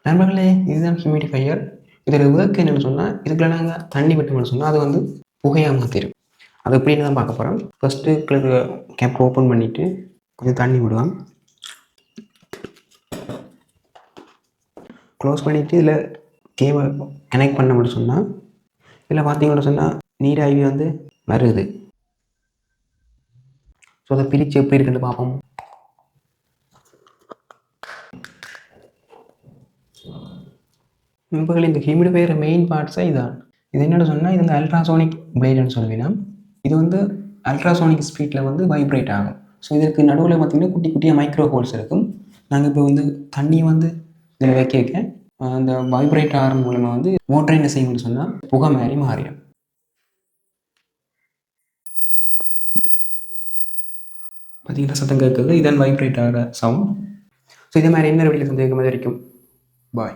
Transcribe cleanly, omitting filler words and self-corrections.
நண்பர்களே, இதுதான் ஹியூமிடிஃபையர். இதோட ஒர்க் என்னென்னு சொன்னால், இதுக்குள்ள நாங்கள் தண்ணி விட்டோம்னு சொன்னால் அது வந்து புகையாக மாற்றிடும். அது எப்படின்னு தான் பார்க்க போகிறோம். ஃபஸ்ட்டு கேப் ஓப்பன் பண்ணிவிட்டு கொஞ்சம் தண்ணி விடுவோம். க்ளோஸ் பண்ணிவிட்டு இதில் கேபிள் கனெக்ட் பண்ணோம்னு சொன்னால் இதில் பார்த்தீங்கன்னு சொன்னால் நீராவி வந்து வருது. ஸோ அதை பிரித்து எப்படி இருக்குன்னு பார்ப்போம். நண்பர்களே, இந்த ஹியூமிடிஃபையர் மெயின் பார்ட்ஸாக இதான். இது என்னென்னு சொன்னால் இது வந்து அல்ட்ராசோனிக் பிளேடுன்னு சொல்லுவீங்கன்னா, இது வந்து அல்ட்ராசோனிக் ஸ்பீடில் வந்து வைப்ரேட் ஆகும். ஸோ இதற்கு நடுவில் பார்த்திங்கன்னா குட்டி குட்டியாக மைக்ரோ ஹோல்ஸ் இருக்கும். நாங்கள் இப்போ வந்து தண்ணியை வந்து இதில் வைக்க அந்த வைப்ரேட் ஆகிற மூலமாக வந்து மோட்டர் என்ன செய்யணும்னு சொன்னால் புகை மாதிரி மாறிடும். பார்த்தீங்கன்னா சத்தம் கேட்குறது, இதான் வைப்ரேட் ஆகிற சவுண்ட். ஸோ இதே மாதிரி என்ன வீட்டில் சந்தேகம் வரைக்கும் பாய்.